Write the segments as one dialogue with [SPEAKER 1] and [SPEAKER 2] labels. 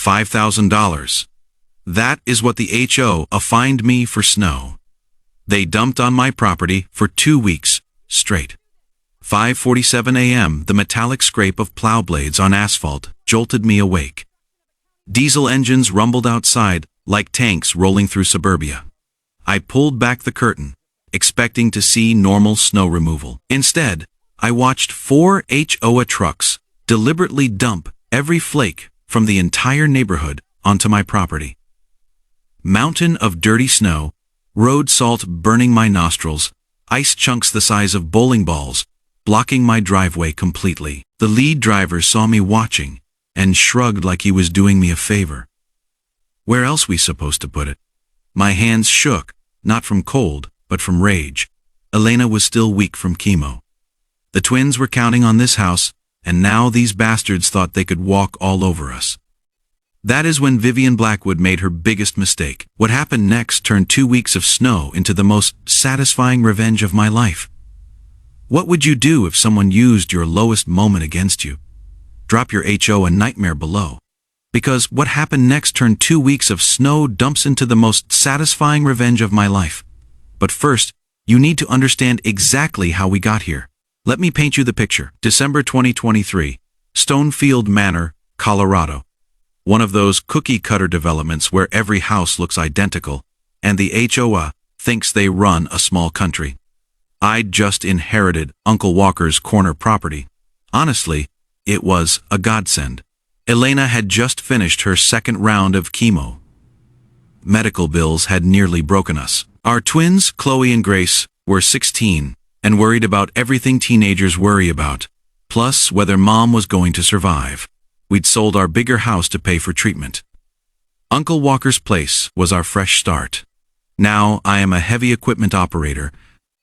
[SPEAKER 1] $5,000. That is what the HOA fined me for snow. They dumped on my property for 2 weeks straight. 5:47 a.m., the metallic scrape of plow blades on asphalt jolted me awake. Diesel engines rumbled outside like tanks rolling through suburbia. I pulled back the curtain, expecting to see normal snow removal. Instead, I watched 4 HOA trucks deliberately dump every flake from the entire neighborhood onto my property. Mountain of dirty snow, road salt burning my nostrils, ice chunks the size of bowling balls, blocking my driveway completely. The lead driver saw me watching and shrugged like he was doing me a favor. Where else we supposed to put it? My hands shook, not from cold, but from rage. Elena was still weak from chemo. The twins were counting on this house, and now these bastards thought they could walk all over us. That is when Vivian Blackwood made her biggest mistake. What happened next turned 2 weeks of snow into the most satisfying revenge of my life. What would you do if someone used your lowest moment against you? Drop your HOA nightmare below. Because what happened next turned 2 weeks of snow dumps into the most satisfying revenge of my life. But first, you need to understand exactly how we got here. Let me paint you the picture. December 2023, Stonefield Manor, Colorado. One of those cookie-cutter developments where every house looks identical, and the HOA thinks they run a small country. I'd just inherited Uncle Walker's corner property. Honestly, it was a godsend. Elena had just finished her second round of chemo. Medical bills had nearly broken us. Our twins, Chloe and Grace, were 16 and worried about everything teenagers worry about, plus whether mom was going to survive. We'd sold our bigger house to pay for treatment. Uncle Walker's place was our fresh start. Now I am a heavy equipment operator.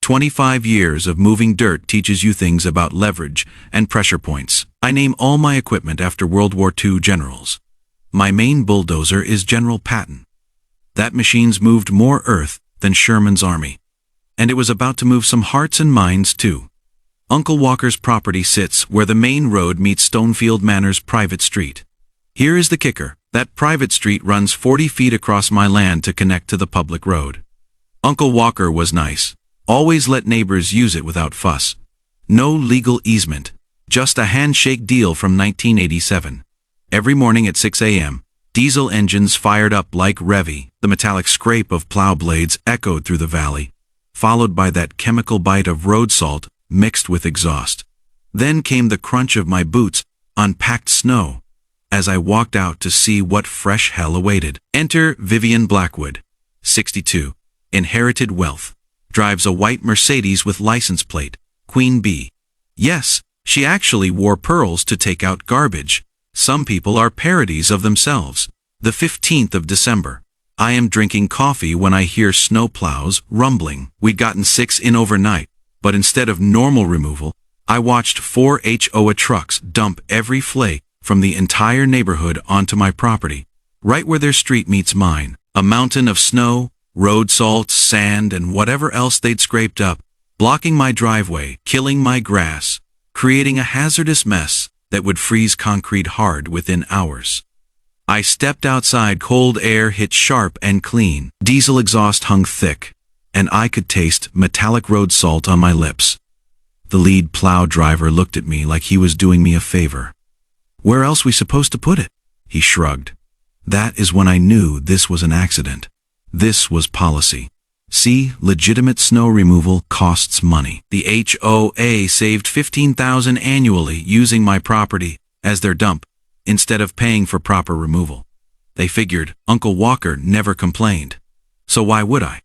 [SPEAKER 1] 25 years of moving dirt teaches you things about leverage and pressure points. I name all my equipment after World War II generals. My main bulldozer is General Patton. That machine's moved more earth than Sherman's army. And it was about to move some hearts and minds too. Uncle Walker's property sits where the main road meets Stonefield Manor's private street. Here is the kicker. That private street runs 40 feet across my land to connect to the public road. Uncle Walker was nice. Always let neighbors use it without fuss. No legal easement. Just a handshake deal from 1987. Every morning at 6 a.m., diesel engines fired up like Revy. The metallic scrape of plow blades echoed through the valley, followed by that chemical bite of road salt mixed with exhaust. Then came the crunch of my boots on packed snow as I walked out to see what fresh hell awaited. Enter Vivian Blackwood, 62, inherited wealth, drives a white Mercedes with license plate, Queen Bee. Yes, she actually wore pearls to take out garbage. Some people are parodies of themselves. The 15th of December. I am drinking coffee when I hear snowplows rumbling. We'd gotten 6 in overnight, but instead of normal removal, I watched 4 HOA trucks dump every flake from the entire neighborhood onto my property, right where their street meets mine. A mountain of snow, road salt, sand, and whatever else they'd scraped up, blocking my driveway, killing my grass, creating a hazardous mess that would freeze concrete hard within hours. I stepped outside, cold air hit sharp and clean, diesel exhaust hung thick, and I could taste metallic road salt on my lips. The lead plow driver looked at me like he was doing me a favor. "Where else we supposed to put it?" He shrugged. That is when I knew this was an accident. This was policy. See, legitimate snow removal costs money. The HOA saved $15,000 annually using my property as their dump, instead of paying for proper removal. They figured Uncle Walker never complained. So why would I?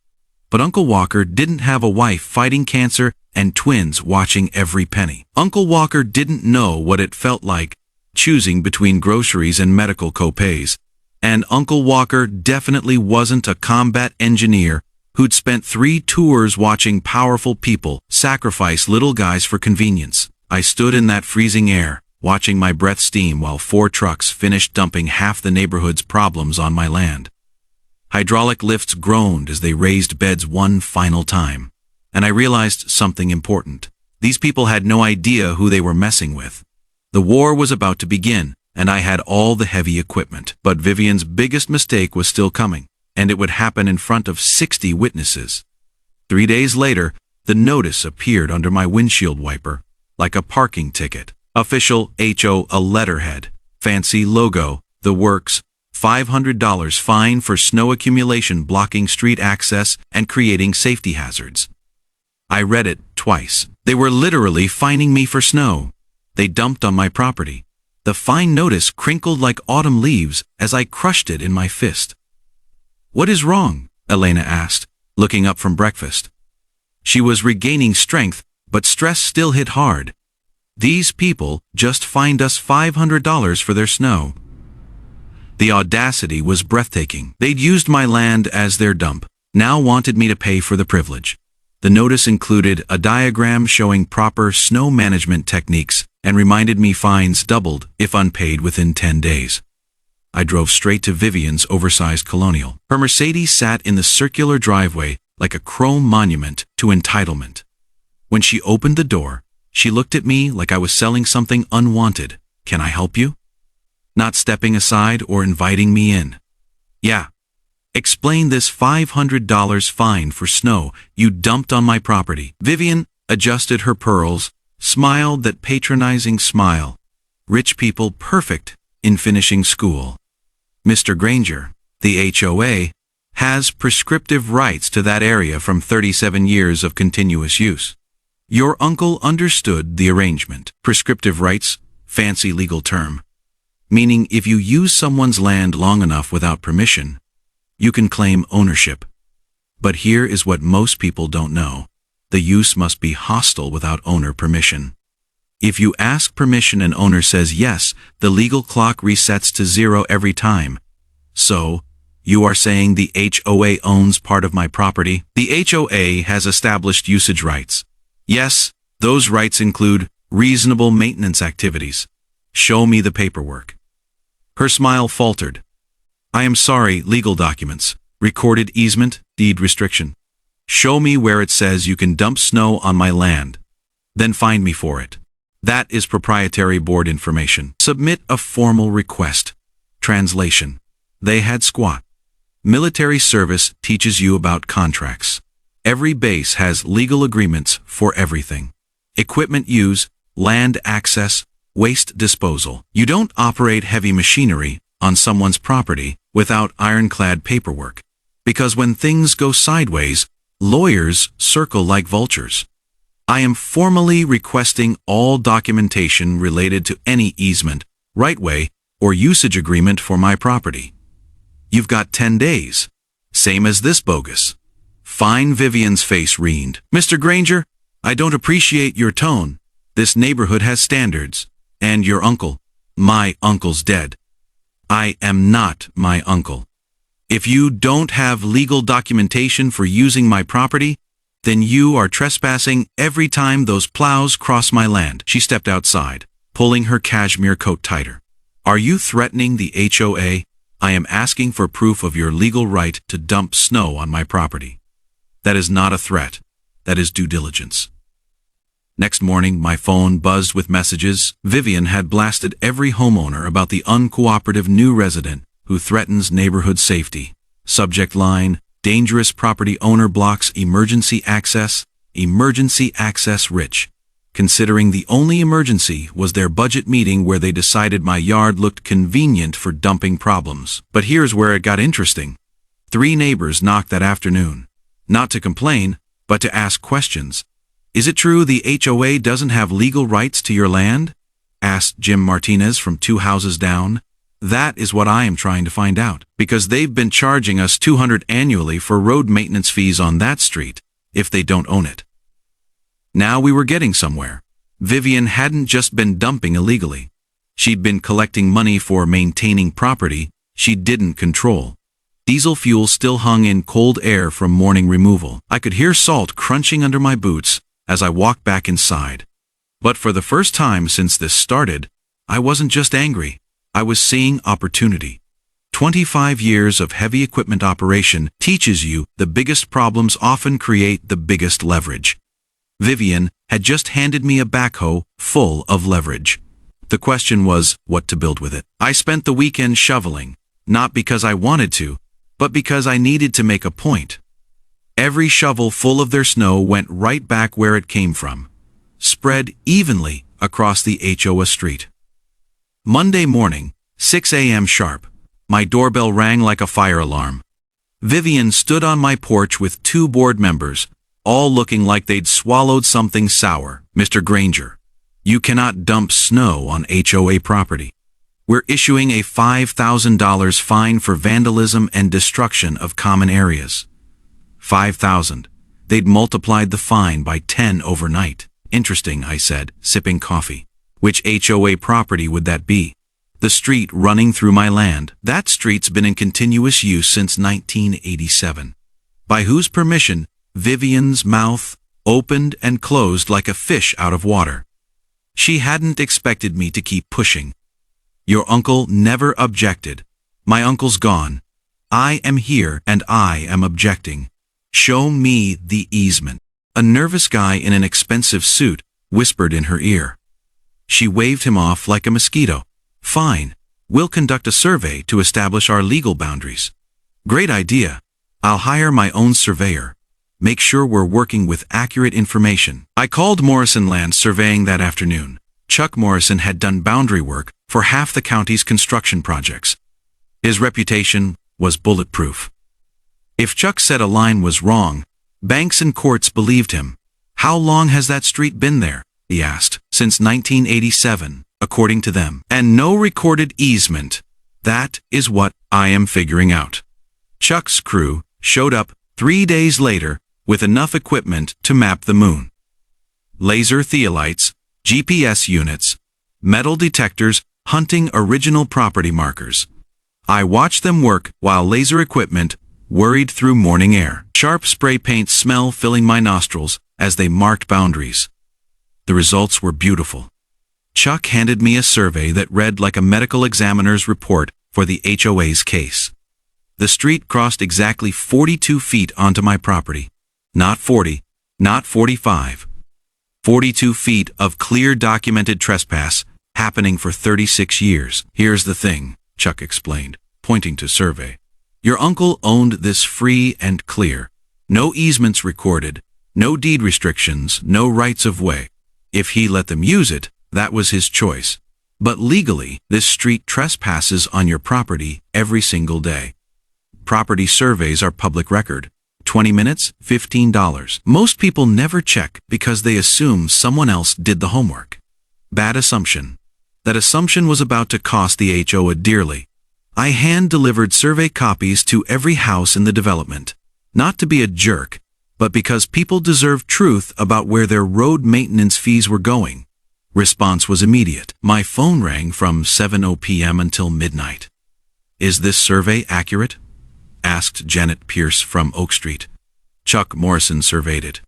[SPEAKER 1] But Uncle Walker didn't have a wife fighting cancer and twins watching every penny. Uncle Walker didn't know what it felt like choosing between groceries and medical copays. And Uncle Walker definitely wasn't a combat engineer who'd spent 3 tours watching powerful people sacrifice little guys for convenience. I stood in that freezing air, watching my breath steam while 4 trucks finished dumping half the neighborhood's problems on my land. Hydraulic lifts groaned as they raised beds one final time. And I realized something important. These people had no idea who they were messing with. The war was about to begin, and I had all the heavy equipment. But Vivian's biggest mistake was still coming, and it would happen in front of 60 witnesses. 3 days later, the notice appeared under my windshield wiper, like a parking ticket. Official HOA letterhead, fancy logo, the works, $500 fine for snow accumulation blocking street access and creating safety hazards. I read it twice. They were literally fining me for snow. They dumped on my property. The fine notice crinkled like autumn leaves as I crushed it in my fist. "What is wrong?" Elena asked, looking up from breakfast. She was regaining strength, but stress still hit hard. "These people just fined us $500 for their snow." The audacity was breathtaking. They'd used my land as their dump, now wanted me to pay for the privilege. The notice included a diagram showing proper snow management techniques and reminded me fines doubled if unpaid within 10 days. I drove straight to Vivian's oversized Colonial. Her Mercedes sat in the circular driveway like a chrome monument to entitlement. When she opened the door, she looked at me like I was selling something unwanted. "Can I help you?" Not stepping aside or inviting me in. "Yeah. Explain this $500 fine for snow you dumped on my property." Vivian adjusted her pearls, smiled that patronizing smile. Rich people perfect in finishing school. "Mr. Granger, the HOA has prescriptive rights to that area from 37 years of continuous use. Your uncle understood the arrangement." Prescriptive rights, fancy legal term. Meaning if you use someone's land long enough without permission, you can claim ownership. But here is what most people don't know. The use must be hostile without owner permission. If you ask permission and owner says yes, the legal clock resets to 0 every time. So, you are saying the HOA owns part of my property? The HOA has established usage rights. Yes, those rights include reasonable maintenance activities. Show me the paperwork. Her smile faltered. "I am sorry, legal documents, recorded easement, deed restriction. Show me where it says you can dump snow on my land. Then fine me for it. That is proprietary board information. Submit a formal request." Translation. They had squat. Military service teaches you about contracts. Every base has legal agreements for everything. Equipment use, land access, waste disposal. You don't operate heavy machinery on someone's property without ironclad paperwork. Because when things go sideways, lawyers circle like vultures. I am formally requesting all documentation related to any easement, right-way, or usage agreement for my property. You've got 10 days. Same as this bogus. Fine. Vivian's face reened. "Mr. Granger, I don't appreciate your tone. This neighborhood has standards. And your uncle, my uncle's dead." "I am not my uncle. If you don't have legal documentation for using my property, then you are trespassing every time those plows cross my land." She stepped outside, pulling her cashmere coat tighter. "Are you threatening the HOA? I am asking for proof of your legal right to dump snow on my property." "That is not a threat. That is due diligence." Next morning, my phone buzzed with messages. Vivian had blasted every homeowner about the uncooperative new resident who threatens neighborhood safety. Subject line: dangerous property owner blocks emergency access rich. Considering the only emergency was their budget meeting where they decided my yard looked convenient for dumping problems. But here's where it got interesting. 3 neighbors knocked that afternoon. Not to complain, but to ask questions. "Is it true the HOA doesn't have legal rights to your land?" asked Jim Martinez from 2 houses down. "That is what I am trying to find out, because they've been charging us $200 annually for road maintenance fees on that street, if they don't own it." Now we were getting somewhere. Vivian hadn't just been dumping illegally. She'd been collecting money for maintaining property she didn't control. Diesel fuel still hung in cold air from morning removal. I could hear salt crunching under my boots as I walked back inside. But for the first time since this started, I wasn't just angry. I was seeing opportunity. 25 years of heavy equipment operation teaches you the biggest problems often create the biggest leverage. Vivian had just handed me a backhoe full of leverage. The question was what to build with it. I spent the weekend shoveling, not because I wanted to, but because I needed to make a point. Every shovel full of their snow went right back where it came from, spread evenly across the HOA street. Monday morning, 6 a.m. sharp, my doorbell rang like a fire alarm. Vivian stood on my porch with 2 board members, all looking like they'd swallowed something sour. Mr. Granger, you cannot dump snow on HOA property. We're issuing a $5,000 fine for vandalism and destruction of common areas. 5,000. They'd multiplied the fine by 10 overnight. Interesting, I said, sipping coffee. Which HOA property would that be? The street running through my land. That street's been in continuous use since 1987. By whose permission? Vivian's mouth opened and closed like a fish out of water. She hadn't expected me to keep pushing. Your uncle never objected. My uncle's gone. I am here and I am objecting. Show me the easement. A nervous guy in an expensive suit whispered in her ear. She waved him off like a mosquito. Fine. We'll conduct a survey to establish our legal boundaries. Great idea. I'll hire my own surveyor. Make sure we're working with accurate information. I called Morrison Land Surveying that afternoon. Chuck Morrison had done boundary work for half the county's construction projects. His reputation was bulletproof. If Chuck said a line was wrong, banks and courts believed him. How long has that street been there? He asked. Since 1987, according to them. And no recorded easement. That is what I am figuring out. Chuck's crew showed up 3 days later with enough equipment to map the moon. Laser theolites, GPS units, metal detectors hunting original property markers. I watched them work while laser equipment worried through morning air. Sharp spray paint smell filling my nostrils as they marked boundaries. The results were beautiful. Chuck handed me a survey that read like a medical examiner's report for the HOA's case. The street crossed exactly 42 feet onto my property. Not 40, not 45. 42 feet of clear documented trespass happening for 36 years. Here's the thing, Chuck explained, pointing to survey. Your uncle owned this free and clear. No easements recorded, no deed restrictions, no rights of way. If he let them use it, that was his choice. But legally, this street trespasses on your property every single day. Property surveys are public record. 20 minutes, $15. Most people never check because they assume someone else did the homework. Bad assumption. That assumption was about to cost the HOA dearly. I hand-delivered survey copies to every house in the development. Not to be a jerk, but because people deserve truth about where their road maintenance fees were going. Response was immediate. My phone rang from 7:00 p.m. until midnight. Is this survey accurate? Asked Janet Pierce from Oak Street. Chuck Morrison surveyed it.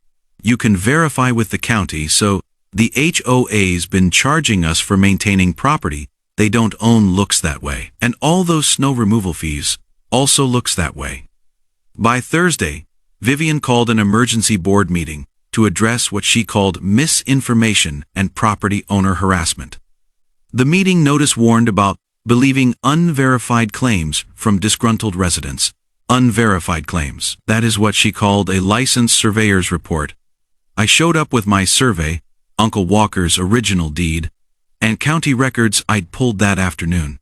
[SPEAKER 1] You can verify with the county, so the HOA's been charging us for maintaining property they don't own looks that way. And all those snow removal fees also looks that way. By Thursday, Vivian called an emergency board meeting to address what she called misinformation and property owner harassment. The meeting notice warned about believing unverified claims from disgruntled residents. Unverified claims. That is what she called a licensed surveyor's report. I showed up with my survey, Uncle Walker's original deed, and county records I'd pulled that afternoon.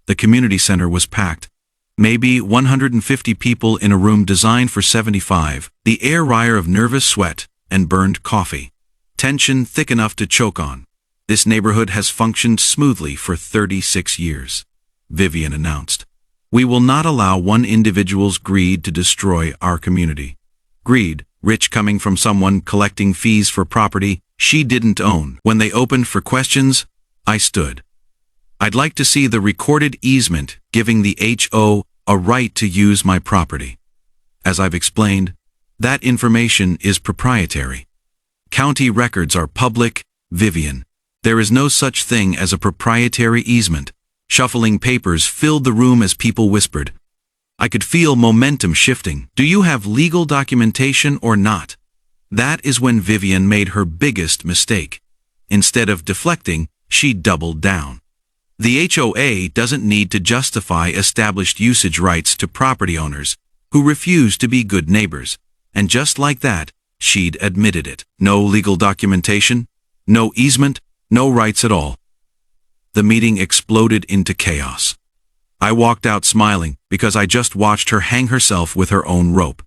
[SPEAKER 1] The community center was packed. Maybe 150 people in a room designed for 75. The air rire of nervous sweat and burned coffee. Tension thick enough to choke on. This neighborhood has functioned smoothly for 36 years. Vivian announced. We will not allow one individual's greed to destroy our community. Greed, rich coming from someone collecting fees for property she didn't own. When they opened for questions, I stood. I'd like to see the recorded easement giving the HOA a right to use my property. As I've explained, that information is proprietary. County records are public, Vivian. There is no such thing as a proprietary easement. Shuffling papers filled the room as people whispered. I could feel momentum shifting. Do you have legal documentation or not? That is when Vivian made her biggest mistake. Instead of deflecting, she doubled down. The HOA doesn't need to justify established usage rights to property owners who refuse to be good neighbors, and just like that, she'd admitted it. No legal documentation, no easement, no rights at all. The meeting exploded into chaos. I walked out smiling because I just watched her hang herself with her own rope.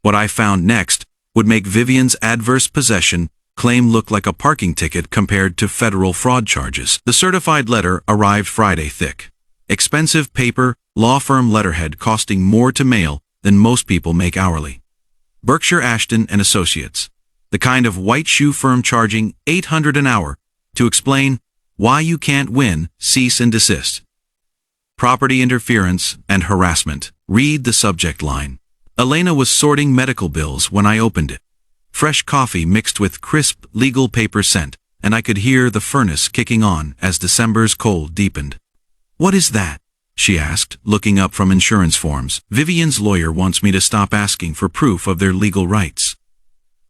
[SPEAKER 1] What I found next would make Vivian's adverse possession claim look like a parking ticket compared to federal fraud charges. The certified letter arrived Friday thick. Expensive paper, law firm letterhead costing more to mail than most people make hourly. Berkshire Ashton and Associates, the kind of white shoe firm charging $800 an hour to explain why you can't win, cease and desist. Property interference and harassment. Read the subject line. Elena was sorting medical bills when I opened it. Fresh coffee mixed with crisp legal paper scent, and I could hear the furnace kicking on as December's cold deepened. "What is that?" she asked, looking up from insurance forms. "Vivian's lawyer wants me to stop asking for proof of their legal rights."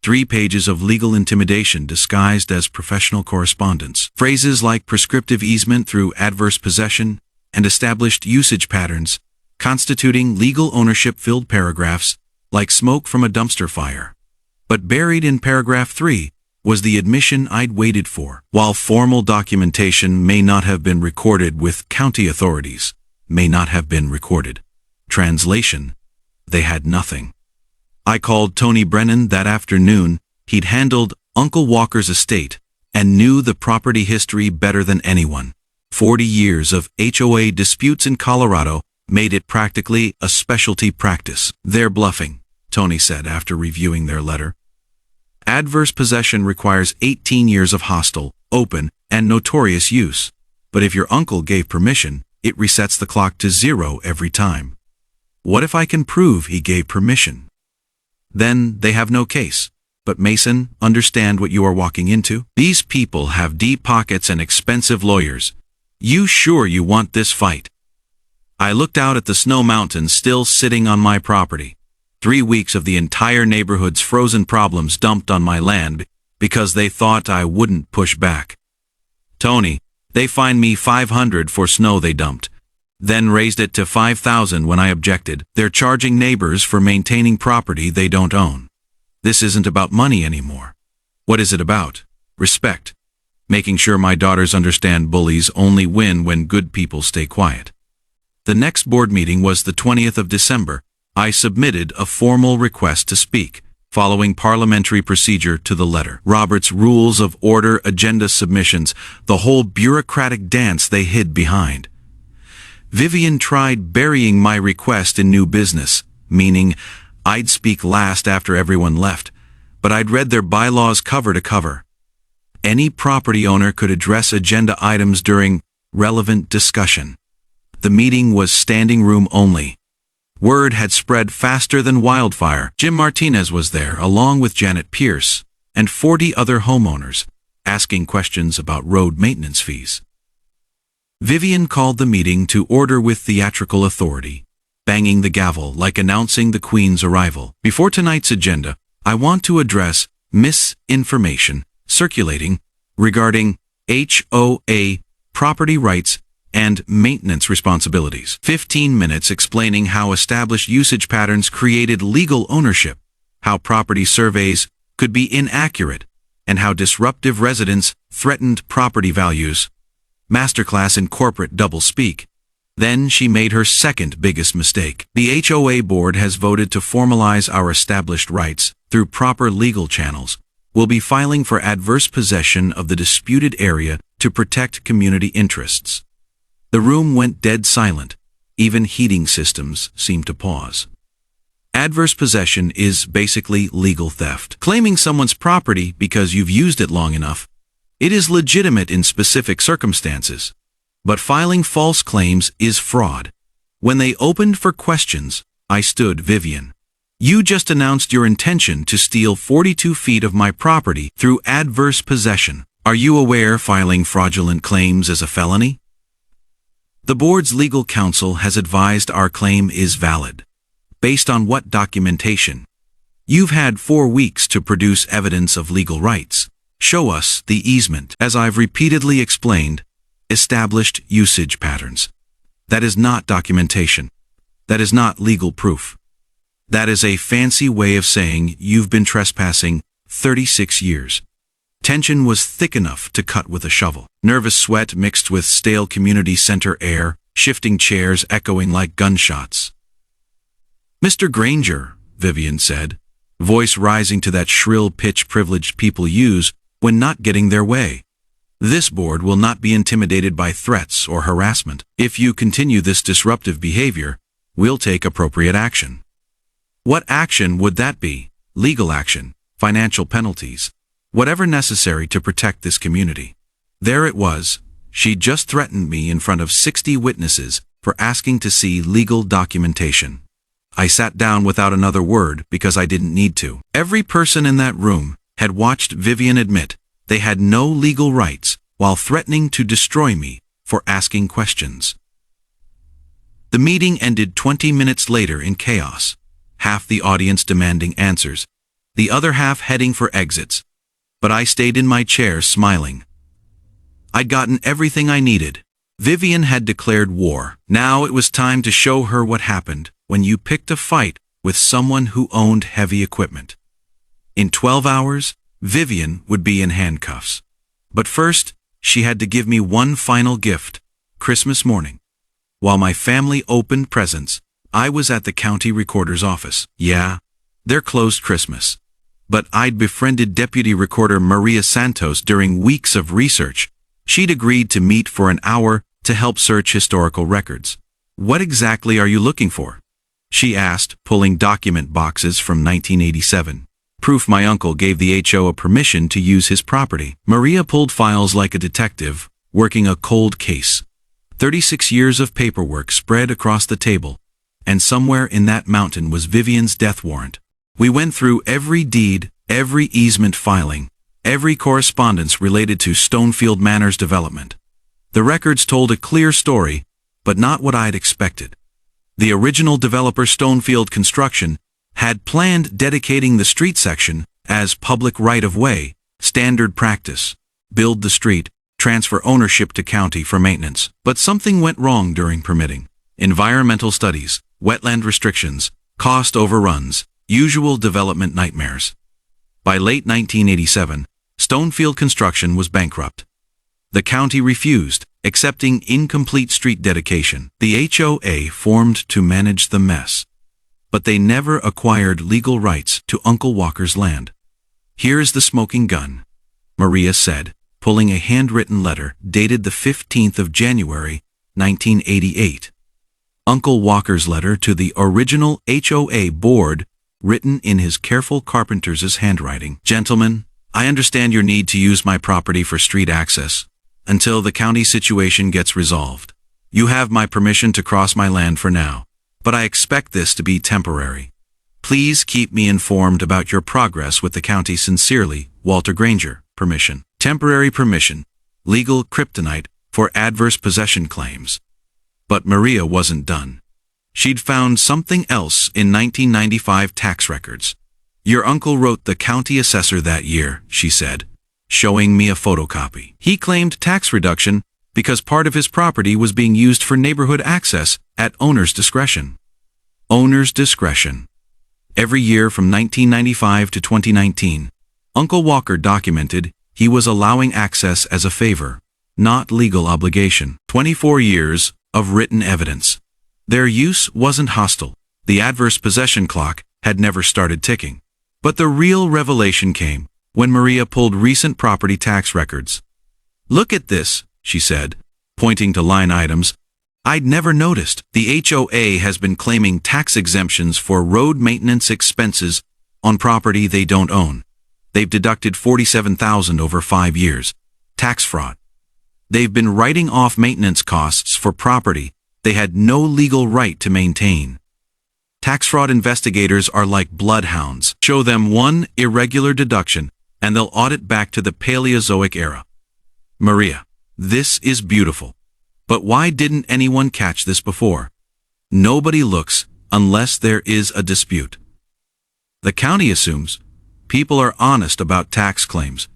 [SPEAKER 1] 3 pages of legal intimidation disguised as professional correspondence. Phrases like prescriptive easement through adverse possession and established usage patterns, constituting legal ownership filled paragraphs like smoke from a dumpster fire. But buried in paragraph 3 was the admission I'd waited for. While formal documentation may not have been recorded with county authorities, may not have been recorded. Translation: they had nothing. I called Tony Brennan that afternoon. He'd handled Uncle Walker's estate and knew the property history better than anyone. 40 years of HOA disputes in Colorado made it practically a specialty practice. "They're bluffing," Tony said after reviewing their letter. "Adverse possession requires 18 years of hostile, open, and notorious use. But if your uncle gave permission, it resets the clock to 0 every time. What if I can prove he gave permission? Then they have no case. But Mason, understand what you are walking into? These people have deep pockets and expensive lawyers. You sure you want this fight?" I looked out at the snow mountains still sitting on my property. 3 weeks of the entire neighborhood's frozen problems dumped on my land because they thought I wouldn't push back. "Tony, they fined me $500 for snow they dumped, then raised it to $5,000 when I objected. They're charging neighbors for maintaining property they don't own. This isn't about money anymore. What is it about? Respect. Making sure my daughters understand bullies only win when good people stay quiet." The next board meeting was the 20th of December. I submitted a formal request to speak, following parliamentary procedure to the letter. Robert's Rules of Order agenda submissions, the whole bureaucratic dance they hid behind. Vivian tried burying my request in new business, meaning I'd speak last after everyone left, but I'd read their bylaws cover to cover. Any property owner could address agenda items during relevant discussion. The meeting was standing room only. Word had spread faster than wildfire. Jim Martinez was there, along with Janet Pierce and 40 other homeowners, asking questions about road maintenance fees. Vivian called the meeting to order with theatrical authority, banging the gavel like announcing the Queen's arrival. "Before tonight's agenda, I want to address misinformation circulating regarding HOA property rights and maintenance responsibilities." 15 minutes explaining how established usage patterns created legal ownership, how property surveys could be inaccurate, and how disruptive residents threatened property values. Masterclass in corporate doublespeak. Then she made her second biggest mistake. The HOA board has voted to formalize our established rights through proper legal channels. We'll be filing for adverse possession of the disputed area to protect community interests. The room went dead silent. Even heating systems seemed to pause. Adverse possession is basically legal theft. Claiming someone's property because you've used it long enough. It is legitimate in specific circumstances. But filing false claims is fraud. When they opened for questions, I stood Vivian. "You just announced your intention to steal 42 feet of my property through adverse possession. Are you aware filing fraudulent claims is a felony?" The board's legal counsel has advised our claim is valid. Based on what documentation? You've had 4 weeks to produce evidence of legal rights. Show us the easement. As I've repeatedly explained, established usage patterns. That is not documentation. That is not legal proof. That is a fancy way of saying you've been trespassing 36 years. Tension was thick enough to cut with a shovel. Nervous sweat mixed with stale community center air, shifting chairs echoing like gunshots. "Mr. Granger," Vivian said, voice rising to that shrill pitch privileged people use when not getting their way. "This board will not be intimidated by threats or harassment. If you continue this disruptive behavior, we'll take appropriate action." What action would that be? Legal action, financial penalties, whatever necessary to protect this community. There it was. She'd just threatened me in front of 60 witnesses for asking to see legal documentation. I sat down without another word because I didn't need to. Every person in that room had watched Vivian admit they had no legal rights while threatening to destroy me for asking questions. The meeting ended 20 minutes later in chaos, half the audience demanding answers, the other half heading for exits. But I stayed in my chair smiling. I'd gotten everything I needed. Vivian had declared war. Now it was time to show her what happened when you picked a fight with someone who owned heavy equipment. In 12 hours, Vivian would be in handcuffs. But first, she had to give me one final gift, Christmas morning. While my family opened presents, I was at the county recorder's office. Yeah, they're closed Christmas. But I'd befriended Deputy Recorder Maria Santos during weeks of research. She'd agreed to meet for an hour to help search historical records. "What exactly are you looking for?" she asked, pulling document boxes from 1987. Proof my uncle gave the HOA permission to use his property. Maria pulled files like a detective, working a cold case. 36 years of paperwork spread across the table, and somewhere in that mountain was Vivian's death warrant. We went through every deed, every easement filing, every correspondence related to Stonefield Manor's development. The records told a clear story, but not what I'd expected. The original developer Stonefield Construction had planned dedicating the street section as public right-of-way, standard practice. Build the street, transfer ownership to county for maintenance. But something went wrong during permitting. Environmental studies, wetland restrictions, cost overruns, usual development nightmares. By late 1987, Stonefield Construction was bankrupt. The county refused, accepting incomplete street dedication. The HOA formed to manage the mess. But they never acquired legal rights to Uncle Walker's land. "Here's the smoking gun," Maria said, pulling a handwritten letter dated the 15th of January, 1988. Uncle Walker's letter to the original HOA board, written in his careful carpenter's handwriting. "Gentlemen, I understand your need to use my property for street access until the county situation gets resolved. You have my permission to cross my land for now, but I expect this to be temporary. Please keep me informed about your progress with the county. Sincerely, Walter Granger." Permission. Temporary permission. Legal kryptonite for adverse possession claims. But Maria wasn't done. She'd found something else in 1995 tax records. "Your uncle wrote the county assessor that year," she said, showing me a photocopy. "He claimed tax reduction because part of his property was being used for neighborhood access at owner's discretion." Owner's discretion. Every year from 1995 to 2019, Uncle Walker documented he was allowing access as a favor, not legal obligation. 24 years of written evidence. Their use wasn't hostile. The adverse possession clock had never started ticking. But the real revelation came when Maria pulled recent property tax records. "Look at this," she said, pointing to line items I'd never noticed. The HOA has been claiming tax exemptions for road maintenance expenses on property they don't own. They've deducted $47,000 over 5 years. Tax fraud. They've been writing off maintenance costs for property they had no legal right to maintain. Tax fraud investigators are like bloodhounds. Show them one irregular deduction, and they'll audit back to the Paleozoic era. "Maria, this is beautiful. But why didn't anyone catch this before?" Nobody looks unless there is a dispute. The county assumes people are honest about tax claims.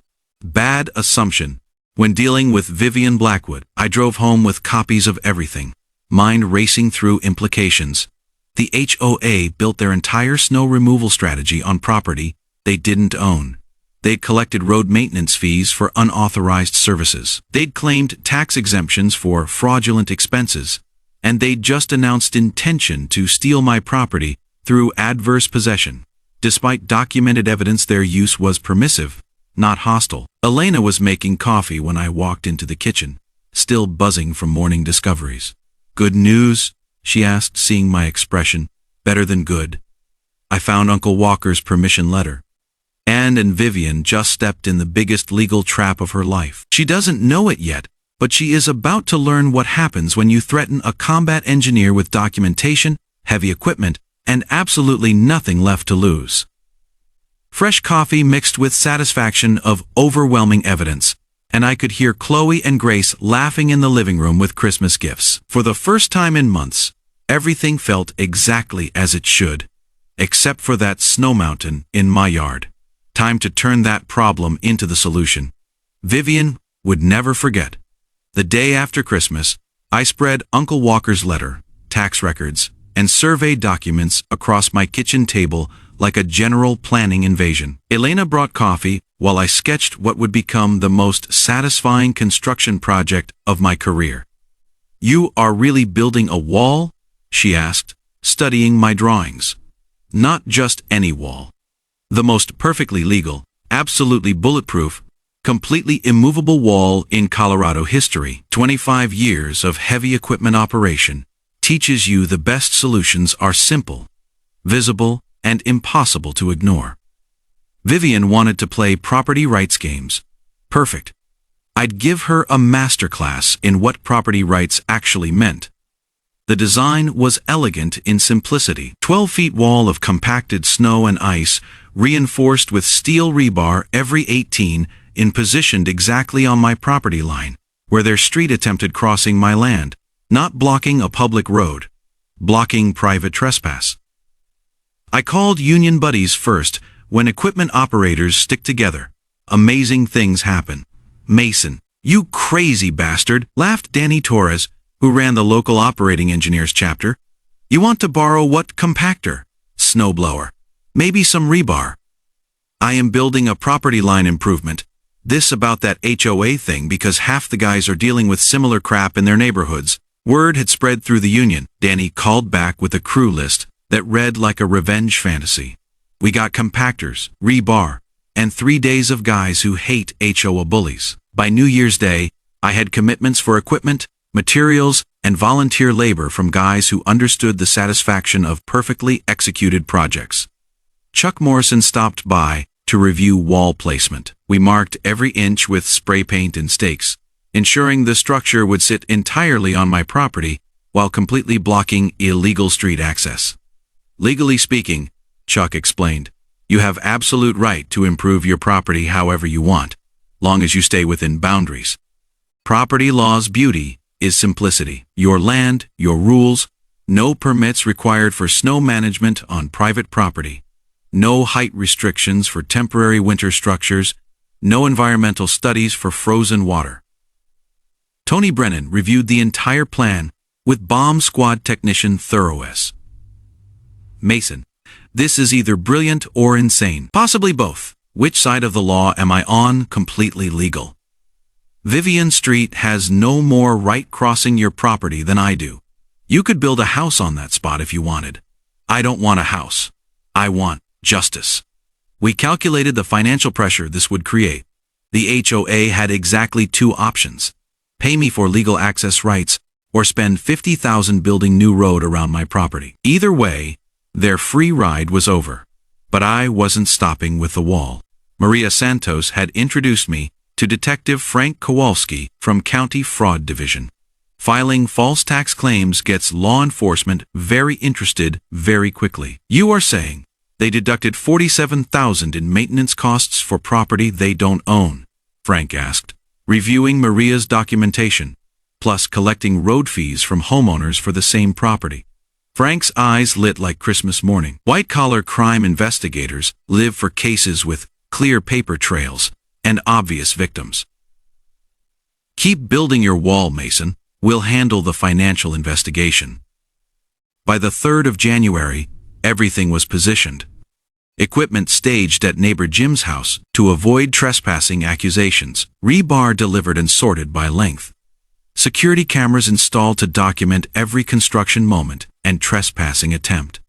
[SPEAKER 1] Bad assumption. When dealing with Vivian Blackwood, I drove home with copies of everything, mind racing through implications. The HOA built their entire snow removal strategy on property they didn't own. They'd collected road maintenance fees for unauthorized services. They'd claimed tax exemptions for fraudulent expenses. And they'd just announced intention to steal my property through adverse possession, despite documented evidence their use was permissive, not hostile. Elena was making coffee when I walked into the kitchen, still buzzing from morning discoveries. "Good news?" she asked, seeing my expression. "Better than good. I found Uncle Walker's permission letter. Anne and Vivian just stepped in the biggest legal trap of her life. She doesn't know it yet, but she is about to learn what happens when you threaten a combat engineer with documentation, heavy equipment, and absolutely nothing left to lose." Fresh coffee mixed with satisfaction of overwhelming evidence, and I could hear Chloe and Grace laughing in the living room with Christmas gifts. For the first time in months, everything felt exactly as it should, except for that snow mountain in my yard. Time to turn that problem into the solution. Vivian would never forget. The day after Christmas, I spread Uncle Walker's letter, tax records, and survey documents across my kitchen table like a general planning invasion. Elena brought coffee while I sketched what would become the most satisfying construction project of my career. "You are really building a wall?" she asked, studying my drawings. "Not just any wall. The most perfectly legal, absolutely bulletproof, completely immovable wall in Colorado history. 25 years of heavy equipment operation teaches you the best solutions are simple, visible, and impossible to ignore." Vivian wanted to play property rights games. Perfect. I'd give her a masterclass in what property rights actually meant. The design was elegant in simplicity. 12-feet wall of compacted snow and ice, reinforced with steel rebar every 18 in positioned exactly on my property line, where their street attempted crossing my land, not blocking a public road, blocking private trespass. I called union buddies first. When equipment operators stick together, amazing things happen. "Mason, you crazy bastard," laughed Danny Torres, who ran the local operating engineers chapter. "You want to borrow what compactor? Snowblower. Maybe some rebar." "I am building a property line improvement. This about that HOA thing because half the guys are dealing with similar crap in their neighborhoods." Word had spread through the union. Danny called back with a crew list that read like a revenge fantasy. "We got compactors, rebar, and 3 days of guys who hate HOA bullies." By New Year's Day, I had commitments for equipment, materials, and volunteer labor from guys who understood the satisfaction of perfectly executed projects. Chuck Morrison stopped by to review wall placement. We marked every inch with spray paint and stakes, ensuring the structure would sit entirely on my property while completely blocking illegal street access. "Legally speaking," Chuck explained, "you have absolute right to improve your property however you want, long as you stay within boundaries. Property law's beauty is simplicity. Your land, your rules, no permits required for snow management on private property, no height restrictions for temporary winter structures, no environmental studies for frozen water." Tony Brennan reviewed the entire plan with bomb squad technician thoroughness. "Mason, this is either brilliant or insane. Possibly both. Which side of the law am I on? Completely legal. Vivian Street has no more right crossing your property than I do. You could build a house on that spot if you wanted. I don't want a house. I want justice." We calculated the financial pressure this would create. The HOA had exactly 2 options. Pay me for legal access rights or spend $50,000 building new road around my property. Either way, their free ride was over. But I wasn't stopping with the wall. Maria Santos had introduced me to Detective Frank Kowalski from County Fraud Division. Filing false tax claims gets law enforcement very interested very quickly. "You are saying they deducted $47,000 in maintenance costs for property they don't own?" Frank asked, reviewing Maria's documentation, plus collecting road fees from homeowners for the same property. Frank's eyes lit like Christmas morning. White-collar crime investigators live for cases with clear paper trails, and obvious victims. Keep building your wall, Mason. We'll handle the financial investigation. By the 3rd of January, everything was positioned. Equipment staged at neighbor Jim's house to avoid trespassing accusations. Rebar delivered and sorted by length. Security cameras installed to document every construction moment and trespassing attempt.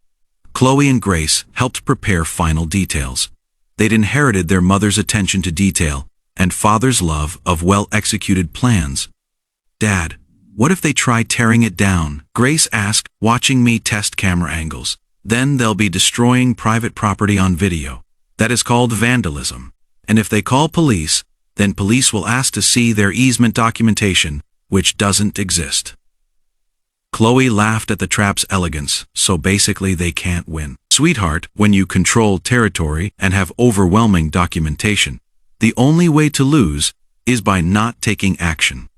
[SPEAKER 1] Chloe and Grace helped prepare final details. They'd inherited their mother's attention to detail and father's love of well-executed plans. "Dad, what if they try tearing it down?" Grace asked, watching me test camera angles. "Then they'll be destroying private property on video. That is called vandalism. And if they call police, then police will ask to see their easement documentation, which doesn't exist." Chloe laughed at the trap's elegance, so basically they can't win. "Sweetheart, when you control territory and have overwhelming documentation, the only way to lose is by not taking action."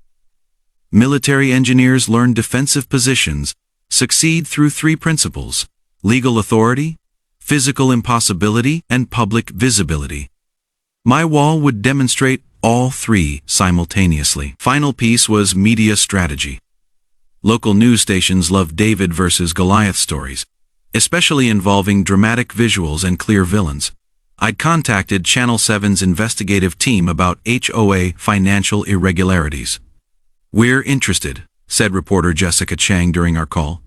[SPEAKER 1] Military engineers learn defensive positions succeed through 3 principles: legal authority, physical impossibility, and public visibility. My wall would demonstrate all 3 simultaneously. Final piece was media strategy. Local news stations love David versus Goliath stories, especially involving dramatic visuals and clear villains. I'd contacted Channel 7's investigative team about HOA financial irregularities. "We're interested," said reporter Jessica Chang during our call.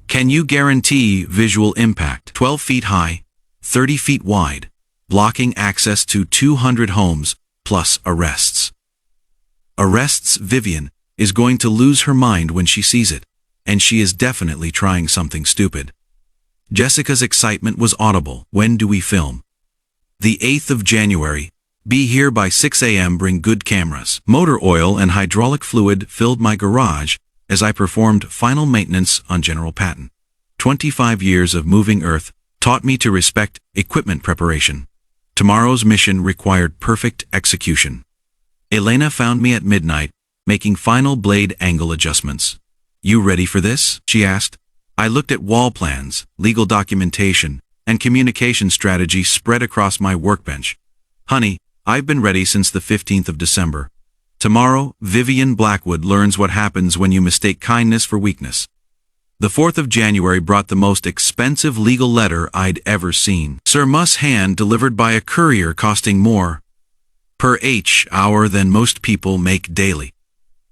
[SPEAKER 1] "Can you guarantee visual impact? 12 feet high, 30 feet wide, blocking access to 200 homes, plus arrests." Arrests. Vivian is going to lose her mind when she sees it, and she is definitely trying something stupid. Jessica's excitement was audible. "When do we film?" "The 8th of January. Be here by 6 a.m. Bring good cameras." Motor oil and hydraulic fluid filled my garage as I performed final maintenance on General Patton. 25 years of moving earth taught me to respect equipment preparation. Tomorrow's mission required perfect execution. Elena found me at midnight, making final blade angle adjustments. "You ready for this?" she asked. I looked at wall plans, legal documentation, and communication strategy spread across my workbench. "Honey, I've been ready since the 15th of December. Tomorrow, Vivian Blackwood learns what happens when you mistake kindness for weakness." The 4th of January brought the most expensive legal letter I'd ever seen. Sir Muss hand delivered by a courier costing more per hour than most people make daily.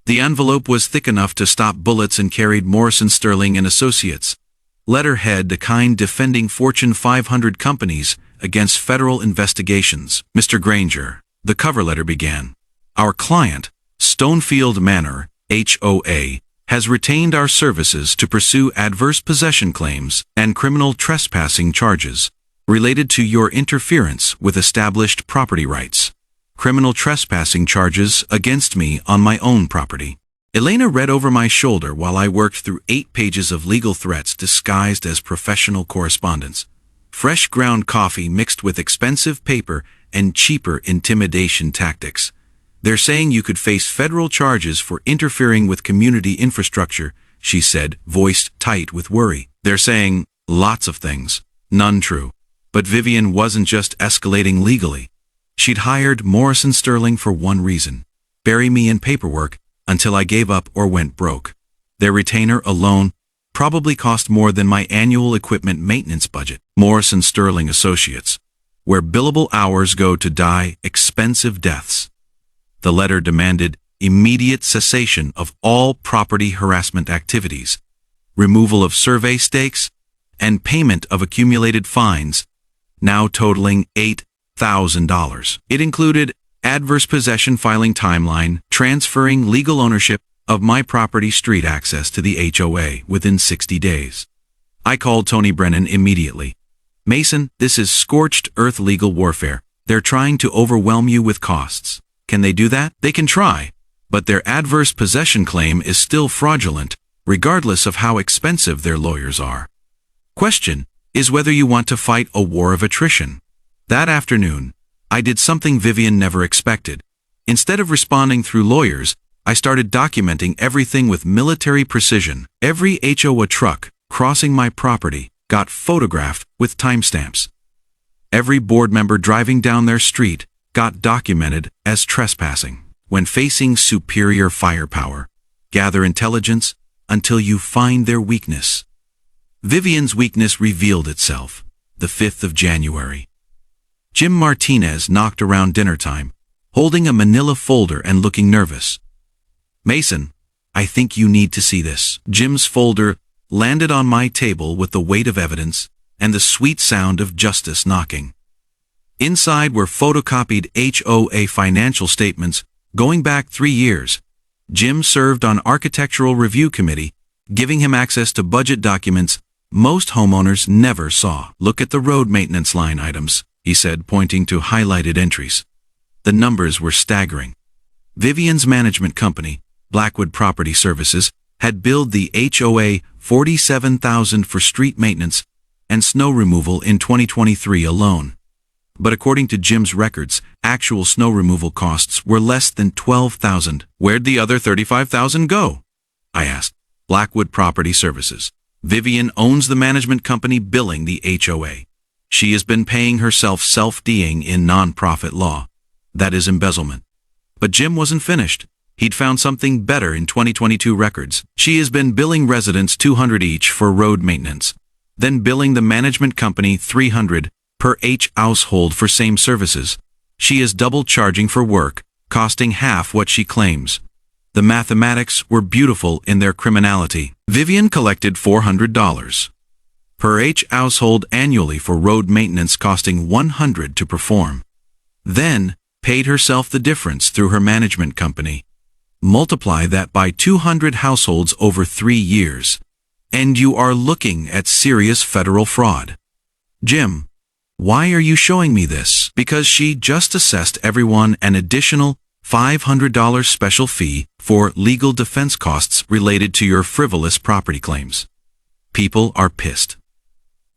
[SPEAKER 1] The envelope was thick enough to stop bullets and carried Morrison Sterling and Associates. Letterhead: the kind defending Fortune 500 companies against federal investigations. "Mr. Granger," the cover letter began, "our client, Stonefield Manor, HOA, has retained our services to pursue adverse possession claims and criminal trespassing charges related to your interference with established property rights. Criminal trespassing charges against me on my own property." Elena read over my shoulder while I worked through 8 pages of legal threats disguised as professional correspondence. Fresh ground coffee mixed with expensive paper and cheaper intimidation tactics. "They're saying you could face federal charges for interfering with community infrastructure," she said, voiced tight with worry. "They're saying lots of things, none true." But Vivian wasn't just escalating legally. She'd hired Morrison Sterling for one reason: bury me in paperwork until I gave up or went broke. Their retainer alone probably cost more than my annual equipment maintenance budget. Morrison Sterling Associates, where billable hours go to die expensive deaths. The letter demanded immediate cessation of all property harassment activities, removal of survey stakes, and payment of accumulated fines, now totaling $8,000. It included adverse possession filing timeline, transferring legal ownership of my property street access to the HOA within 60 days. I called Tony Brennan immediately. "Mason, this is scorched earth legal warfare. They're trying to overwhelm you with costs. Can they do that?" "They can try, but their adverse possession claim is still fraudulent, regardless of how expensive their lawyers are. Question is whether you want to fight a war of attrition." That afternoon, I did something Vivian never expected. Instead of responding through lawyers, I started documenting everything with military precision. Every HOA truck crossing my property got photographed with timestamps. Every board member driving down their street got documented as trespassing. When facing superior firepower, gather intelligence until you find their weakness. Vivian's weakness revealed itself, the 5th of January. Jim Martinez knocked around dinner time, holding a manila folder and looking nervous. "Mason, I think you need to see this." Jim's folder landed on my table with the weight of evidence and the sweet sound of justice knocking. Inside were photocopied HOA financial statements going back 3 years. Jim served on Architectural Review Committee, giving him access to budget documents most homeowners never saw. "Look at the road maintenance line items," he said, pointing to highlighted entries. The numbers were staggering. Vivian's management company, Blackwood Property Services, had billed the HOA $47,000 for street maintenance and snow removal in 2023 alone. But according to Jim's records, actual snow removal costs were less than $12,000. "Where'd the other $35,000 go?" I asked. "Blackwood Property Services. Vivian owns the management company billing the HOA. She has been paying herself self-D'ing in non-profit law. That is embezzlement." But Jim wasn't finished. He'd found something better in 2022 records. "She has been billing residents $200 each for road maintenance, then billing the management company $300 per each household for same services. She is double charging for work, costing half what she claims." The mathematics were beautiful in their criminality. Vivian collected $400 per each household annually for road maintenance, costing $100 to perform. Then paid herself the difference through her management company. Multiply that by 200 households over 3 years, and you are looking at serious federal fraud. "Jim, why are you showing me this?" "Because she just assessed everyone an additional $500 special fee for legal defense costs related to your frivolous property claims. People are pissed."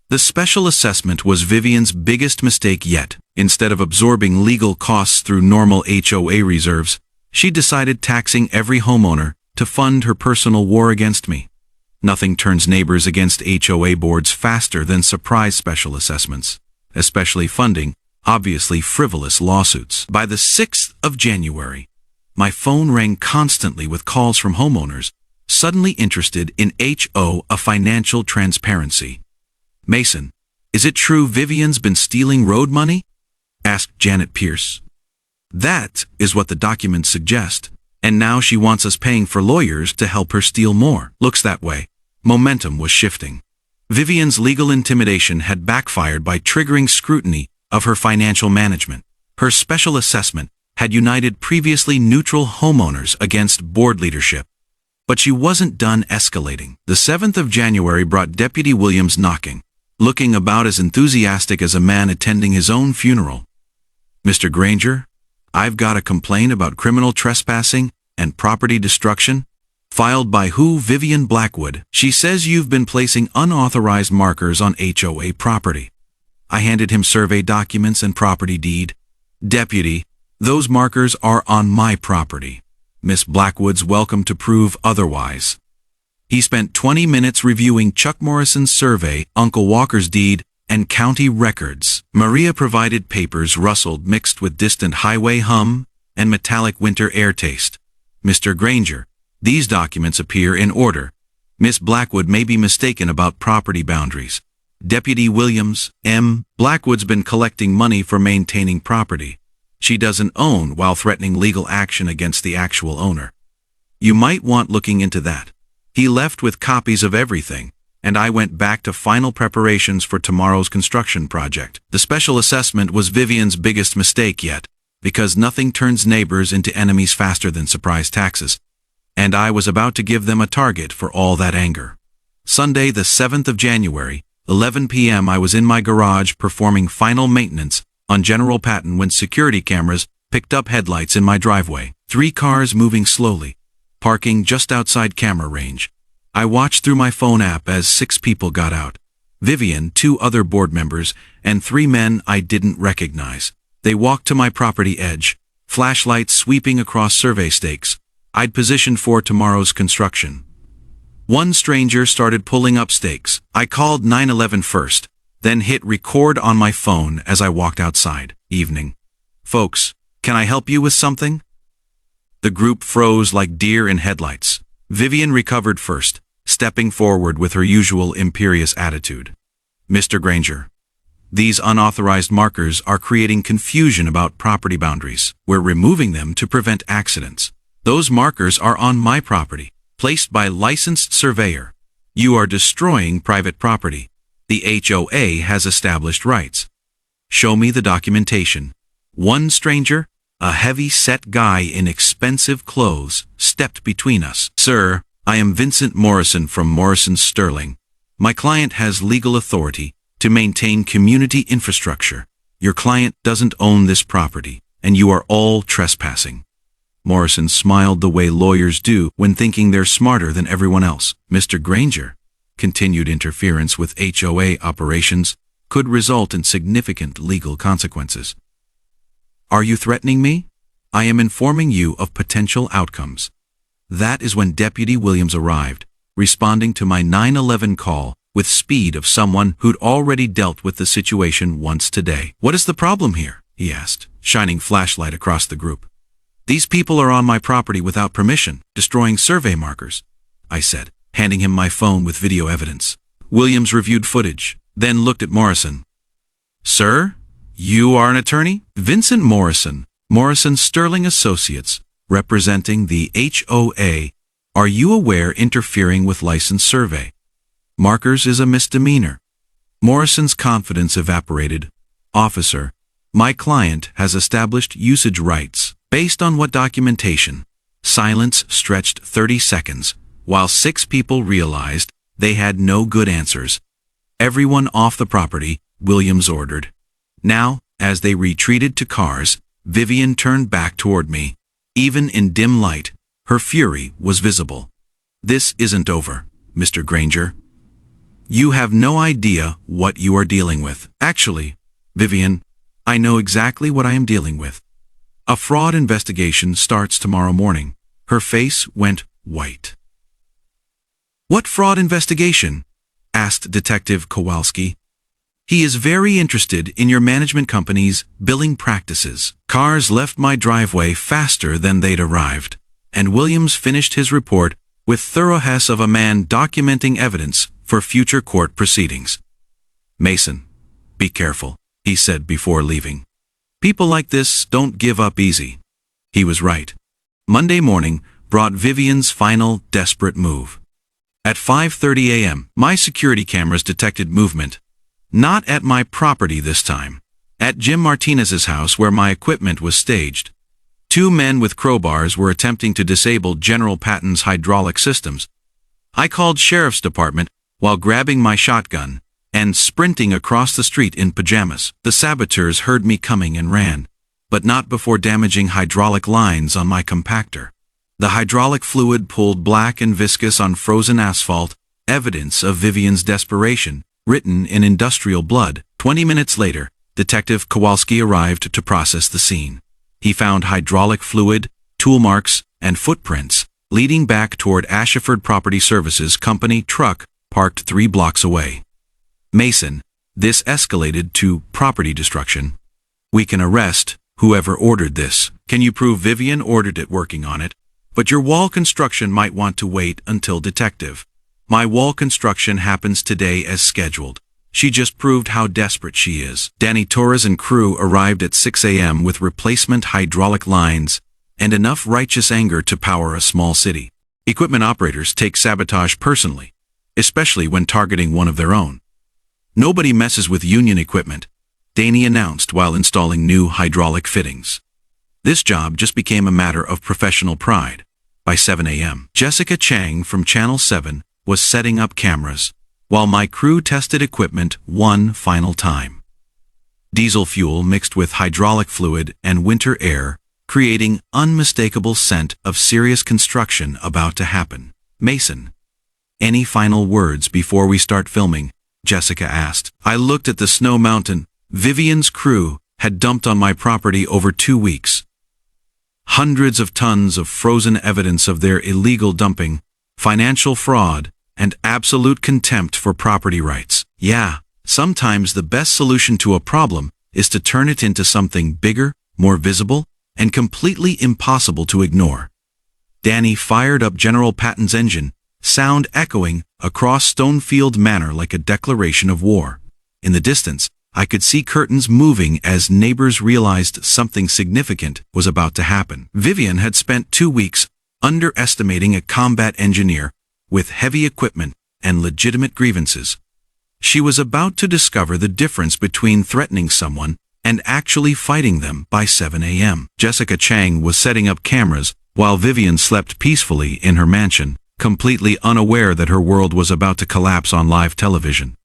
[SPEAKER 1] The special assessment was Vivian's biggest mistake yet. Instead of absorbing legal costs through normal HOA reserves, she decided taxing every homeowner to fund her personal war against me. Nothing turns neighbors against HOA boards faster than surprise special assessments, especially funding obviously frivolous lawsuits. By the 6th of January, my phone rang constantly with calls from homeowners suddenly interested in HOA financial transparency. "Mason, is it true Vivian's been stealing road money?" asked Janet Pierce. "That is what the documents suggest, and now she wants us paying for lawyers to help her steal more." Looks that way. Momentum was shifting. Vivian's legal intimidation had backfired by triggering scrutiny of her financial management. Her special assessment had united previously neutral homeowners against board leadership. But she wasn't done escalating. The 7th of January brought Deputy Williams knocking, looking about as enthusiastic as a man attending his own funeral. "Mr. Granger, I've got a complaint about criminal trespassing and property destruction, filed by who? Vivian Blackwood. She says you've been placing unauthorized markers on HOA property." I handed him survey documents and property deed. "Deputy, those markers are on my property. Miss Blackwood's welcome to prove otherwise." He spent 20 minutes reviewing Chuck Morrison's survey, Uncle Walker's deed, and county records. Maria provided papers rustled mixed with distant highway hum and metallic winter air taste. "Mr. Granger, these documents appear in order. Miss Blackwood may be mistaken about property boundaries." Deputy Williams, M. Blackwood's been collecting money for maintaining property she doesn't own while threatening legal action against the actual owner. "You might want looking into that." He left with copies of everything, and I went back to final preparations for tomorrow's construction project. The special assessment was Vivian's biggest mistake yet, because nothing turns neighbors into enemies faster than surprise taxes, and I was about to give them a target for all that anger. Sunday, the 7th of January, 11 p.m. I was in my garage performing final maintenance on General Patton when security cameras picked up headlights in my driveway. 3 cars moving slowly, parking just outside camera range. I watched through my phone app as 6 people got out. Vivian, 2 other board members, and 3 men I didn't recognize. They walked to my property edge, flashlights sweeping across survey stakes I'd positioned for tomorrow's construction. One stranger started pulling up stakes. I called 911 first, then hit record on my phone as I walked outside. Evening. Folks, can I help you with something? The group froze like deer in headlights. Vivian recovered first, stepping forward with her usual imperious attitude. Mr. Granger, these unauthorized markers are creating confusion about property boundaries. We're removing them to prevent accidents. Those markers are on my property, placed by licensed surveyor. You are destroying private property. The HOA has established rights. Show me the documentation. One stranger, a heavy-set guy in expensive clothes, stepped between us. Sir, I am Vincent Morrison from Morrison Sterling. My client has legal authority to maintain community infrastructure. Your client doesn't own this property, and you are all trespassing. Morrison smiled the way lawyers do when thinking they're smarter than everyone else. Mr. Granger, continued interference with HOA operations could result in significant legal consequences. Are you threatening me? I am informing you of potential outcomes. That is when Deputy Williams arrived, responding to my 911 call with speed of someone who'd already dealt with the situation once today. What is the problem here? He asked, shining flashlight across the group. These people are on my property without permission, destroying survey markers, I said, handing him my phone with video evidence. Williams reviewed footage, then looked at Morrison. Sir, you are an attorney? Vincent Morrison, Morrison Sterling Associates, representing the HOA. Are you aware interfering with licensed survey markers is a misdemeanor? Morrison's confidence evaporated. Officer, my client has established usage rights. Based on what documentation? Silence stretched 30 seconds, while 6 people realized they had no good answers. Everyone off the property, Williams ordered. Now, as they retreated to cars, Vivian turned back toward me. Even in dim light, her fury was visible. This isn't over, Mr. Granger. You have no idea what you are dealing with. Actually, Vivian, I know exactly what I am dealing with. A fraud investigation starts tomorrow morning. Her face went white. What fraud investigation? Asked Detective Kowalski. He is very interested in your management company's billing practices. Cars left my driveway faster than they'd arrived, and Williams finished his report with thoroughness of a man documenting evidence for future court proceedings. Mason, be careful, he said before leaving. People like this don't give up easy. He was right. Monday morning brought Vivian's final desperate move. At 5:30 a.m., my security cameras detected movement. Not at my property this time. At Jim Martinez's house where my equipment was staged. 2 men with crowbars were attempting to disable General Patton's hydraulic systems. I called Sheriff's Department while grabbing my shotgun and sprinting across the street in pajamas. The saboteurs heard me coming and ran, but not before damaging hydraulic lines on my compactor. The hydraulic fluid pooled black and viscous on frozen asphalt, evidence of Vivian's desperation, written in industrial blood. 20 minutes later, Detective Kowalski arrived to process the scene. He found hydraulic fluid, tool marks, and footprints, leading back toward Ashford Property Services Company truck parked 3 blocks away. Mason, this escalated to property destruction. We can arrest whoever ordered this. Can you prove Vivian ordered it? Working on it. But your wall construction might want to wait until detective. My wall construction happens today as scheduled. She just proved how desperate she is. Danny Torres and crew arrived at 6 a.m. with replacement hydraulic lines and enough righteous anger to power a small city. Equipment operators take sabotage personally, especially when targeting one of their own. Nobody messes with union equipment, Danny announced while installing new hydraulic fittings. This job just became a matter of professional pride. By 7 a.m., Jessica Chang from Channel 7 was setting up cameras, while my crew tested equipment one final time. Diesel fuel mixed with hydraulic fluid and winter air, creating unmistakable scent of serious construction about to happen. Mason, any final words before we start filming? Jessica asked. I looked at the snow mountain Vivian's crew had dumped on my property over 2 weeks. Hundreds of tons of frozen evidence of their illegal dumping, financial fraud, and absolute contempt for property rights. Yeah, sometimes the best solution to a problem is to turn it into something bigger, more visible, and completely impossible to ignore. Danny fired up General Patton's engine, sound echoing across Stonefield Manor like a declaration of war. In the distance, I could see curtains moving as neighbors realized something significant was about to happen. Vivian had spent 2 weeks underestimating a combat engineer with heavy equipment and legitimate grievances. She was about to discover the difference between threatening someone and actually fighting them by 7 a.m. Jessica Chang was setting up cameras while Vivian slept peacefully in her mansion, completely unaware that her world was about to collapse on live television.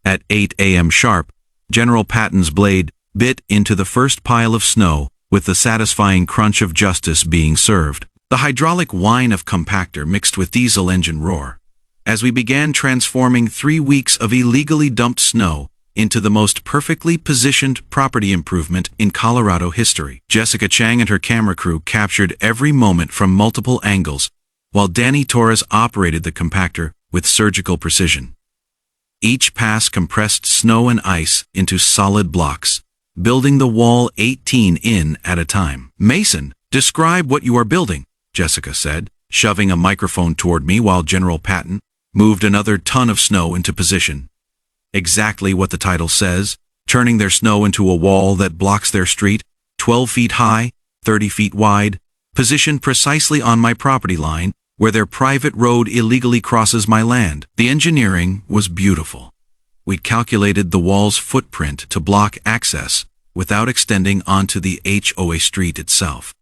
[SPEAKER 1] At 8 a.m. sharp, General Patton's blade bit into the first pile of snow with the satisfying crunch of justice being served. The hydraulic whine of compactor mixed with diesel engine roar, as we began transforming 3 weeks of illegally dumped snow into the most perfectly positioned property improvement in Colorado history. Jessica Chang and her camera crew captured every moment from multiple angles, while Danny Torres operated the compactor with surgical precision. Each pass compressed snow and ice into solid blocks, building the wall 18 in at a time. "Mason, describe what you are building," Jessica said, shoving a microphone toward me while General Patton moved another ton of snow into position. Exactly what the title says, turning their snow into a wall that blocks their street, 12 feet high, 30 feet wide, positioned precisely on my property line, where their private road illegally crosses my land. The engineering was beautiful. We'd calculated the wall's footprint to block access without extending onto the HOA street itself.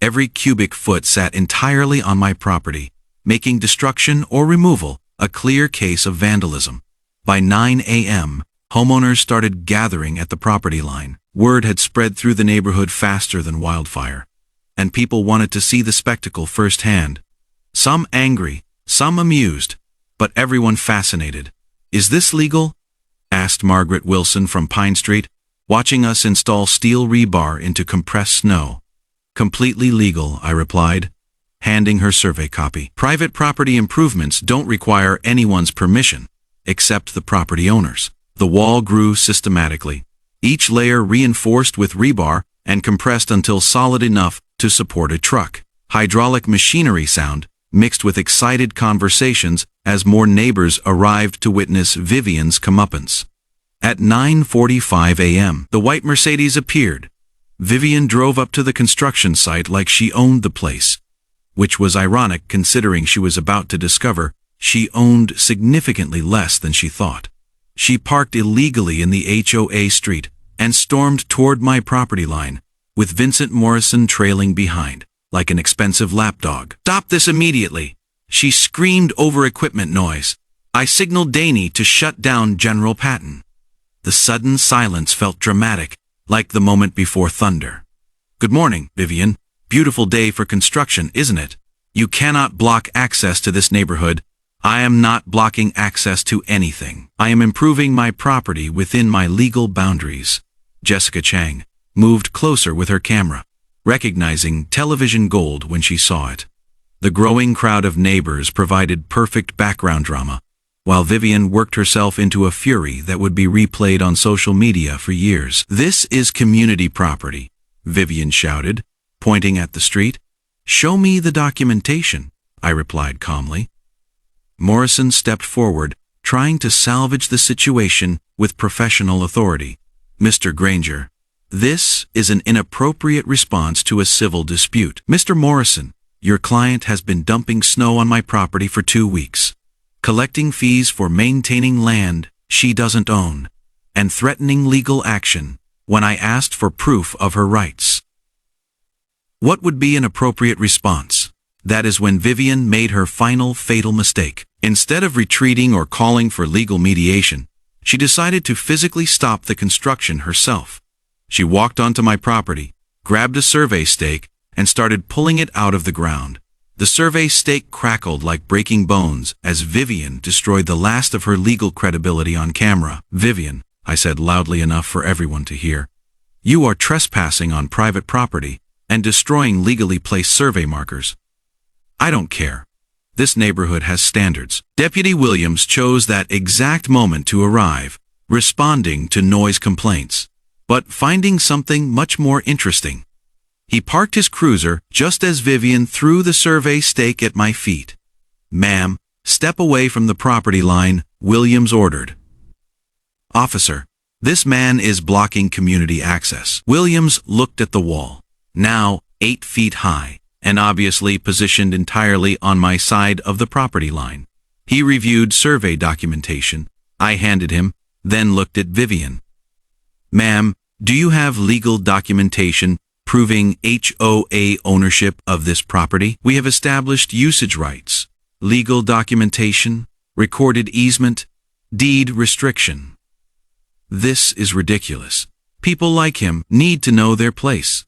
[SPEAKER 1] Every cubic foot sat entirely on my property, making destruction or removal a clear case of vandalism. By 9 a.m., homeowners started gathering at the property line. Word had spread through the neighborhood faster than wildfire, and people wanted to see the spectacle firsthand. Some angry, some amused, but everyone fascinated. "Is this legal?" asked Margaret Wilson from Pine Street, watching us install steel rebar into compressed snow. "Completely legal," I replied, handing her survey copy. "Private property improvements don't require anyone's permission, except the property owners." The wall grew systematically, each layer reinforced with rebar and compressed until solid enough to support a truck. Hydraulic machinery sound mixed with excited conversations as more neighbors arrived to witness Vivian's comeuppance. At 9:45 a.m., the white Mercedes appeared. Vivian drove up to the construction site like she owned the place, which was ironic considering she was about to discover she owned significantly less than she thought. She parked illegally in the HOA street and stormed toward my property line, with Vincent Morrison trailing behind, like an expensive lapdog. "Stop this immediately!" she screamed over equipment noise. I signaled Danny to shut down General Patton. The sudden silence felt dramatic, like the moment before thunder. "Good morning, Vivian. Beautiful day for construction, isn't it? You cannot block access to this neighborhood. I am not blocking access to anything. I am improving my property within my legal boundaries." Jessica Chang moved closer with her camera, recognizing television gold when she saw it. The growing crowd of neighbors provided perfect background drama, while Vivian worked herself into a fury that would be replayed on social media for years. "This is community property," Vivian shouted, pointing at the street. "Show me the documentation," I replied calmly. Morrison stepped forward, trying to salvage the situation with professional authority. "Mr. Granger, this is an inappropriate response to a civil dispute. Mr. Morrison, your client has been dumping snow on my property for 2 weeks, collecting fees for maintaining land she doesn't own, and threatening legal action when I asked for proof of her rights." What would be an appropriate response? That is when Vivian made her final fatal mistake. Instead of retreating or calling for legal mediation, she decided to physically stop the construction herself. She walked onto my property, grabbed a survey stake, and started pulling it out of the ground. The survey stake crackled like breaking bones as Vivian destroyed the last of her legal credibility on camera. "Vivian," I said loudly enough for everyone to hear, "you are trespassing on private property and destroying legally placed survey markers." "I don't care. This neighborhood has standards." Deputy Williams chose that exact moment to arrive, responding to noise complaints, but finding something much more interesting. He parked his cruiser just as Vivian threw the survey stake at my feet. "Ma'am, step away from the property line," Williams ordered. "Officer, this man is blocking community access." Williams looked at the wall, now 8 feet high, and obviously positioned entirely on my side of the property line. He reviewed survey documentation I handed him, then looked at Vivian. "Ma'am, do you have legal documentation proving HOA ownership of this property? We have established usage rights, legal documentation, recorded easement, deed restriction." This is ridiculous. People like him need to know their place.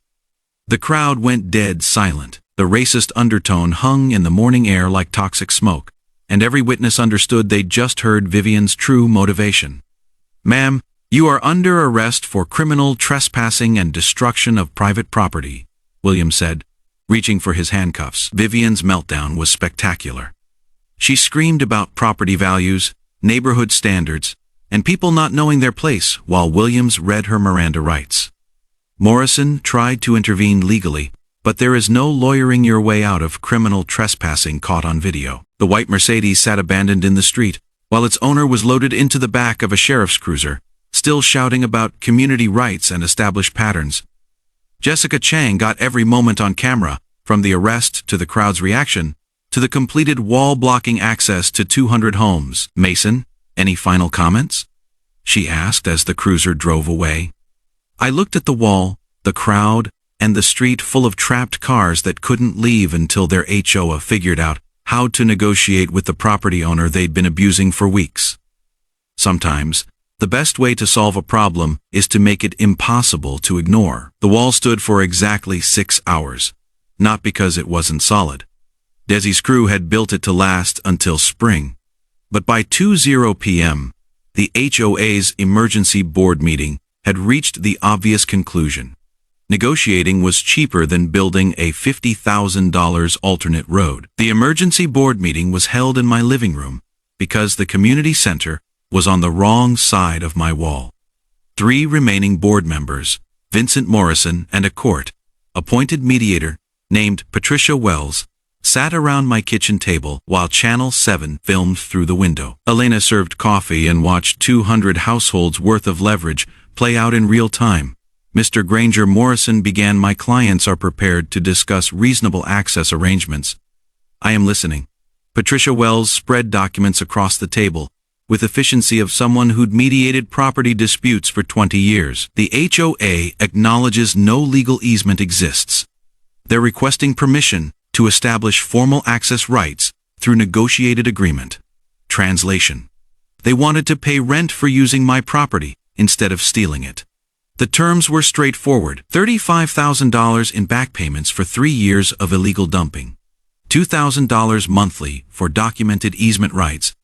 [SPEAKER 1] The crowd went dead silent. The racist undertone hung in the morning air like toxic smoke, and every witness understood they'd just heard Vivian's true motivation. "Ma'am, you are under arrest for criminal trespassing and destruction of private property," Williams said, reaching for his handcuffs. Vivian's meltdown was spectacular. She screamed about property values, neighborhood standards, and people not knowing their place while Williams read her Miranda rights. Morrison tried to intervene legally, but there is no lawyering your way out of criminal trespassing caught on video. The white Mercedes sat abandoned in the street, while its owner was loaded into the back of a sheriff's cruiser, still shouting about community rights and established patterns. Jessica Chang got every moment on camera, from the arrest to the crowd's reaction, to the completed wall blocking access to 200 homes. "Mason, any final comments?" she asked as the cruiser drove away. I looked at the wall, the crowd, and the street full of trapped cars that couldn't leave until their HOA figured out how to negotiate with the property owner they'd been abusing for weeks. Sometimes, the best way to solve a problem is to make it impossible to ignore. The wall stood for exactly 6 hours, not because it wasn't solid. Desi's crew had built it to last until spring. But by 2:00 p.m., the HOA's emergency board meeting had reached the obvious conclusion. Negotiating was cheaper than building a $50,000 alternate road. The emergency board meeting was held in my living room because the community center was on the wrong side of my wall. 3 remaining board members, Vincent Morrison and a court-appointed mediator named Patricia Wells, sat around my kitchen table while Channel 7 filmed through the window. Elena served coffee and watched 200 households worth of leverage play out in real time. Mr. Granger Morrison began, "My clients are prepared to discuss reasonable access arrangements." "I am listening." Patricia Wells spread documents across the table, with efficiency of someone who'd mediated property disputes for 20 years. "The HOA acknowledges no legal easement exists. They're requesting permission to establish formal access rights through negotiated agreement." Translation: they wanted to pay rent for using my property instead of stealing it. The terms were straightforward: $35,000 in back payments for 3 years of illegal dumping, $2,000 monthly for documented easement rights,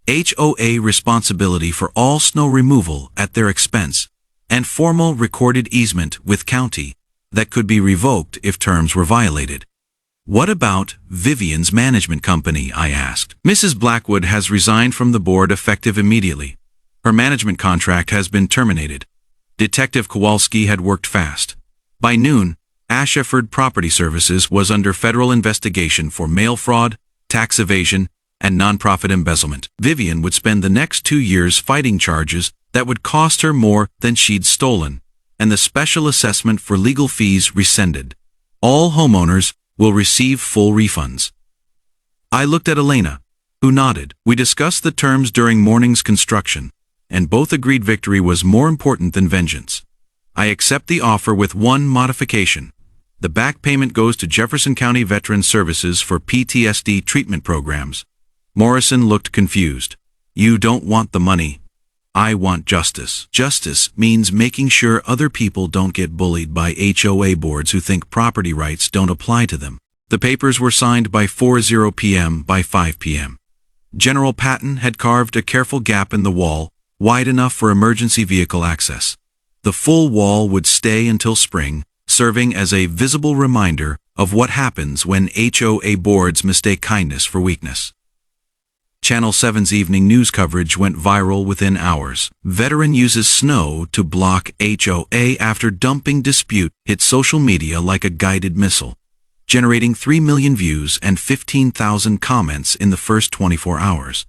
[SPEAKER 1] HOA responsibility for all snow removal at their expense, and formal recorded easement with county that could be revoked if terms were violated. "What about Vivian's management company?" I asked. "Mrs. Blackwood has resigned from the board effective immediately. Her management contract has been terminated." Detective Kowalski had worked fast. By noon, Ashford Property Services was under federal investigation for mail fraud, tax evasion, and nonprofit embezzlement. Vivian would spend the next 2 years fighting charges that would cost her more than she'd stolen, and the special assessment for legal fees rescinded. All homeowners will receive full refunds. I looked at Elena, who nodded. We discussed the terms during morning's construction, and both agreed victory was more important than vengeance. I accept the offer with one modification. The back payment goes to Jefferson County Veterans Services for PTSD treatment programs. Morrison looked confused. "You don't want the money. I want justice." Justice means making sure other people don't get bullied by HOA boards who think property rights don't apply to them. The papers were signed by 4:00 p.m. By 5 p.m. General Patton had carved a careful gap in the wall, wide enough for emergency vehicle access. The full wall would stay until spring, serving as a visible reminder of what happens when HOA boards mistake kindness for weakness. Channel 7's evening news coverage went viral within hours. Veteran uses snow to block HOA after dumping dispute hit social media like a guided missile, generating 3 million views and 15,000 comments in the first 24 hours.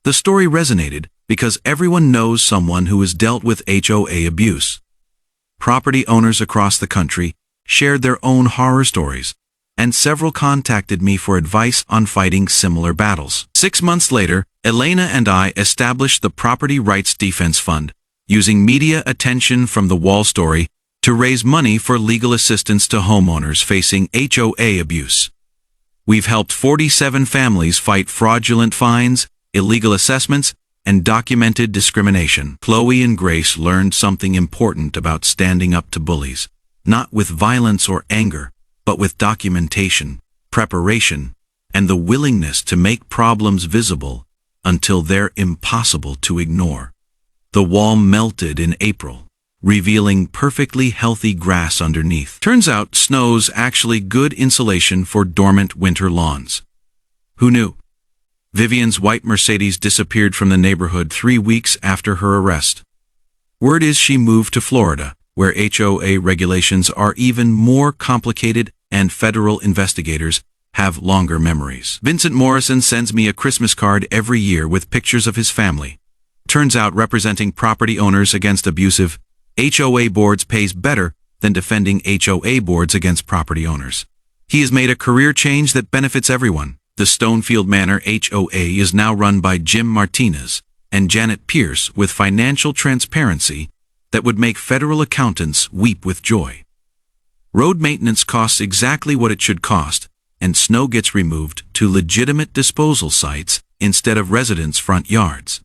[SPEAKER 1] The story resonated because everyone knows someone who has dealt with HOA abuse. Property owners across the country shared their own horror stories, and several contacted me for advice on fighting similar battles. 6 months later, Elena and I established the Property Rights Defense Fund, using media attention from the Wall story to raise money for legal assistance to homeowners facing HOA abuse. We've helped 47 families fight fraudulent fines, illegal assessments, and documented discrimination. Chloe and Grace learned something important about standing up to bullies, not with violence or anger, but with documentation, preparation, and the willingness to make problems visible until they're impossible to ignore. The wall melted in April, revealing perfectly healthy grass underneath. Turns out snow's actually good insulation for dormant winter lawns. Who knew? Vivian's white Mercedes disappeared from the neighborhood 3 weeks after her arrest. Word is she moved to Florida, where HOA regulations are even more complicated and federal investigators have longer memories. Vincent Morrison sends me a Christmas card every year with pictures of his family. Turns out representing property owners against abusive HOA boards pays better than defending HOA boards against property owners. He has made a career change that benefits everyone. The Stonefield Manor HOA is now run by Jim Martinez and Janet Pierce with financial transparency that would make federal accountants weep with joy. Road maintenance costs exactly what it should cost, and snow gets removed to legitimate disposal sites instead of residents' front yards.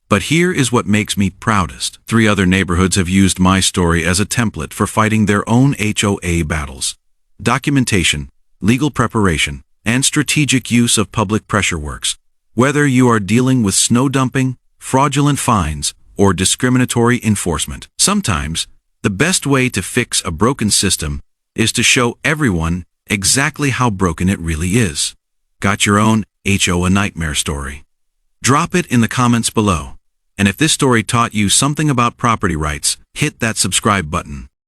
[SPEAKER 1] But here is what makes me proudest. 3 other neighborhoods have used my story as a template for fighting their own HOA battles. Documentation, legal preparation, and strategic use of public pressure works. Whether you are dealing with snow dumping, fraudulent fines, or discriminatory enforcement, sometimes the best way to fix a broken system is to show everyone exactly how broken it really is. Got your own HOA nightmare story? Drop it in the comments below. And if this story taught you something about property rights, hit that subscribe button.